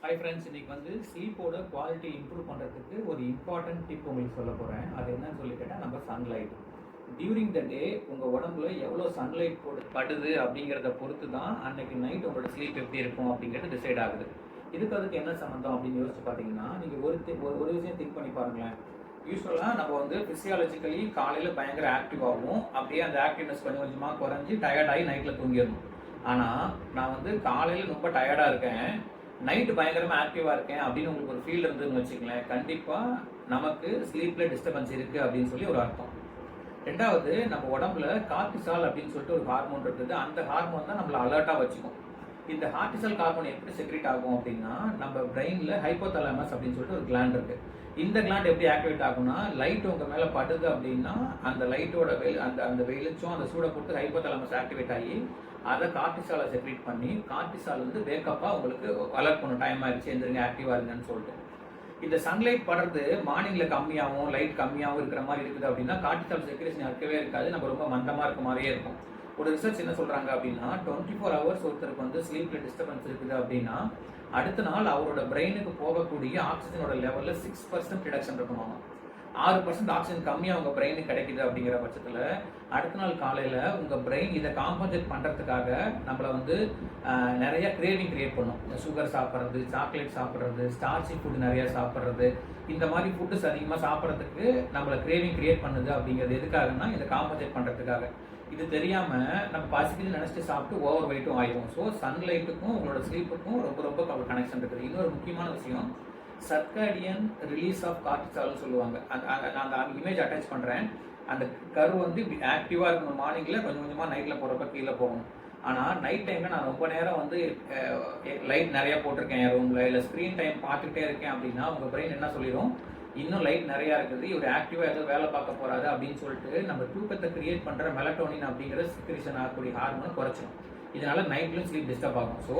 Hi friends, இன்னைக்கு வந்து ஸ்லீப்போட quality improve பண்ணுறதுக்கு ஒரு இம்பார்ட்டன்ட் டிப் உங்களுக்கு சொல்ல போகிறேன். அது என்னன்னு சொல்லி கேட்டால் நம்ம சன்லைட். டியூரிங் த டே உங்கள் உடம்புல எவ்வளோ சன்லைட் படுது அப்படிங்கிறத பொறுத்து தான் அன்னைக்கு நைட் உங்களோட ஸ்லீப் எப்படி இருக்கும் அப்படிங்கிறது டிசைட் ஆகுது. அதுக்கு என்ன சம்மந்தம் அப்படின்னு யோசிச்சு பார்த்தீங்கன்னா, நீங்கள் ஒரு விஷயம் திங்க் பண்ணி பாருங்களேன். யூஸ்வலாக நம்ம வந்து ஃபிசியாலஜிக்கலி காலையில் பயங்கர ஆக்டிவாகவும் அப்படியே அந்த ஆக்டிவ்னஸ் கொஞ்சம் கொஞ்சமாக குறைஞ்சி டயர்டாகி நைட்டில் தூங்கிடணும். ஆனால் நான் வந்து காலையில் ரொம்ப டயர்டாக இருக்கேன், நைட்டு பயங்கரமாக ஆக்டிவாக இருக்கேன் அப்படின்னு உங்களுக்கு ஒரு ஃபீல் இருந்ததுன்னு வச்சுக்கங்களேன், கண்டிப்பாக நமக்கு ஸ்லீப்பில் டிஸ்டர்பன்ஸ் இருக்குது அப்படின்னு சொல்லி ஒரு அர்த்தம். ரெண்டாவது, நம்ம உடம்புல கார்டிசால் அப்படின்னு சொல்லிட்டு ஒரு ஹார்மோன் இருக்குது. அந்த ஹார்மோன் தான் நம்மளை அலர்ட்டாக வச்சுக்கும். இந்த கார்டிசால் ஹார்மோன் எப்படி செக்ரேட் ஆகும் அப்படின்னா, நம்ம பிரெயினில் ஹைப்போதலாமஸ் அப்படின்னு சொல்லிட்டு ஒரு கிளாண்ட் இருக்குது. இந்த கிளாண்ட் எப்படி ஆக்டிவேட் ஆகும்னா, லைட் உங்கள் மேலே படுது அப்படின்னா அந்த லைட்டோட அந்த வெளிச்சம் அந்த சூடை போட்டு ஹைப்போதலாமஸ் ஆக்டிவேட் ஆகி அதை கார்டிசாலை செக்ரேட் பண்ணி கார்டிசால் வந்து வேக்கப்பாக உங்களுக்கு அலர்ட் பண்ணும், டைம் ஆகிடுச்சு எந்திரிங்க ஆக்டிவாக இருங்கன்னு சொல்லிட்டு. இந்த சன்லைட் படுறது மார்னிங்கில் கம்மியாகவும் லைட் கம்மியாகவும் இருக்கிற மாதிரி இருக்குது அப்படின்னா கார்டிசால் செக்ரேஷன் இருக்கவே இருக்காது, நம்ம ரொம்ப மந்தமாக இருக்க மாதிரியே இருக்கும். ஒரு ரிசர்ச் என்ன சொல்கிறாங்க அப்படின்னா, 24 hours ஒருத்தருக்கு வந்து ஸ்லீப்பில் டிஸ்டர்பன்ஸ் இருக்குது அப்படின்னா அடுத்த நாள் அவரோட பிரெயினுக்கு போகக்கூடிய ஆக்சிஜனோட லெவலில் 6% ரிடக்ஷன் இருக்கணும். 6% ஆக்சிஜன் கம்மியாக உங்கள் பிரெயினுக்கு கிடைக்குது அப்படிங்கிற பட்சத்தில் அடுத்த நாள் காலையில் உங்கள் பிரெயின் இதை காம்பன்சேட் பண்ணுறதுக்காக நம்மளை வந்து நிறைய கிரேவிங் கிரியேட் பண்ணும். சுகர் சாப்பிட்றது, சாக்லேட் சாப்பிட்றது, ஸ்டார்ச்சி ஃபுட்டு நிறையா சாப்பிட்றது, இந்த மாதிரி ஃபுட்டுஸ் அதிகமாக சாப்பிட்றதுக்கு நம்மளை கிரேவிங் கிரியேட் பண்ணுது. அப்படிங்கிறது எதுக்காகனா இதை காம்பன்சேட் பண்ணுறதுக்காக. இது தெரியாமல் நம்ம பசிக்குன்னு நினச்சிட்டு சாப்பிட்டு ஓவர் வெயிட்டும் ஆகிடும். ஸோ சன்லைட்டுக்கும் உங்களோட ஸ்லீப்புக்கும் ரொம்ப ரொம்ப கனெக்ஷன் இருக்குது. இன்னொரு முக்கியமான விஷயம், சர்க்காடியன் ரிலீஸ் ஆஃப் கார்டிசால்னு சொல்லுவாங்க. அந்த இமேஜ் அட்டாச் பண்ணுறேன். அந்த கர்வ் வந்து இப்படி ஆக்டிவாக இருக்கணும். மார்னிங்கில் கொஞ்சம் கொஞ்சமாக நைட்டில் போகிறப்ப கீழே போகணும். ஆனால் நைட் டைமில் நான் ரொம்ப நேரம் வந்து லைட் நிறையா போட்டிருக்கேன் என் ரூமில், இல்லை ஸ்க்ரீன் டைம் பார்த்துக்கிட்டே இருக்கேன் அப்படின்னா உங்கள் பிரெயின் என்ன சொல்லிடும், இன்னும் லைட் நிறையா இருக்குது, இவர் ஆக்டிவாக ஏதோ வேலை பார்க்க போகிறாரு அப்படின்னு சொல்லிட்டு நம்ம தூக்கத்தை கிரியேட் பண்ணுற மெலட்டோனின் அப்படிங்கிற செக்ரேஷன் ஆகக்கூடிய ஹார்மோனை குறைச்சிடும். இதனால் நைட்லையும் ஸ்லீப் டிஸ்டர்ப் ஆகும். ஸோ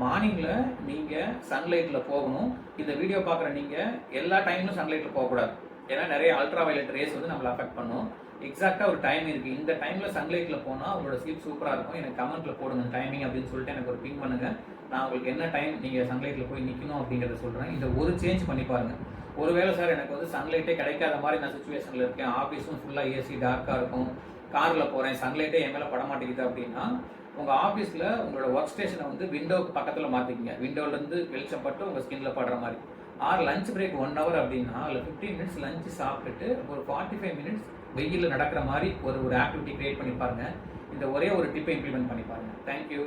மார்னிங்கில் நீங்கள் சன்லைட்டில் போகணும். இந்த வீடியோ பார்க்குற நீங்கள் எல்லா டைம்லும் சன்லைட்டில் போகக்கூடாது. ஏன்னா நிறைய அல்ட்ரா வயலட் ரேஸ் வந்து நம்மளை அஃபெக்ட் பண்ணும். எக்ஸாக்டாக ஒரு டைம் இருக்குது, இந்த டைமில் சன்லைட்டில் போனால் உங்களோட ஸ்லீப் சூப்பராக இருக்கும். எனக்கு கமெண்ட்டில் போடுங்க டைமிங் அப்படின்னு சொல்லிட்டு எனக்கு ஒரு பிங் பண்ணுங்கள். நான் உங்களுக்கு என்ன டைம் நீங்கள் சன்லைட்டில் போய் நிற்கணும் அப்படிங்கிறத சொல்கிறேன். இதை ஒரு சேஞ்ச் பண்ணி பாருங்கள். ஒருவேளை சார் எனக்கு வந்து சன்லைட்டே கிடைக்காத மாதிரி நான் சுச்சுவேஷனில் இருக்கேன், ஆஃபீஸும் ஃபுல்லாக ஏசி டார்க்காக இருக்கும், காரில் போகிறேன், சன்லைட்டே என் மேலே பட மாட்டேங்குது அப்படின்னா உங்கள் ஆஃபீஸில் உங்களோட ஒர்க் ஸ்டேஷனை வந்து விண்டோவுக்கு பக்கத்தில் மாற்றிக்கிங்க. விண்டோலேருந்து வெளிச்சம் பட்டு உங்கள் ஸ்கின்ல படுற மாதிரி. லஞ்ச் பிரேக் 1 hour அப்படின்னா அதில் 15 minutes லஞ்சு சாப்பிட்டுட்டு ஒரு 45 minutes வெயிலில் நடக்கிற மாதிரி ஒரு ஆக்டிவிட்டி கிரியேட் பண்ணி பாருங்கள். இந்த ஒரே ஒரு டிப்பை இம்ப்ளிமெண்ட் பண்ணி பாருங்கள். தேங்க்யூ.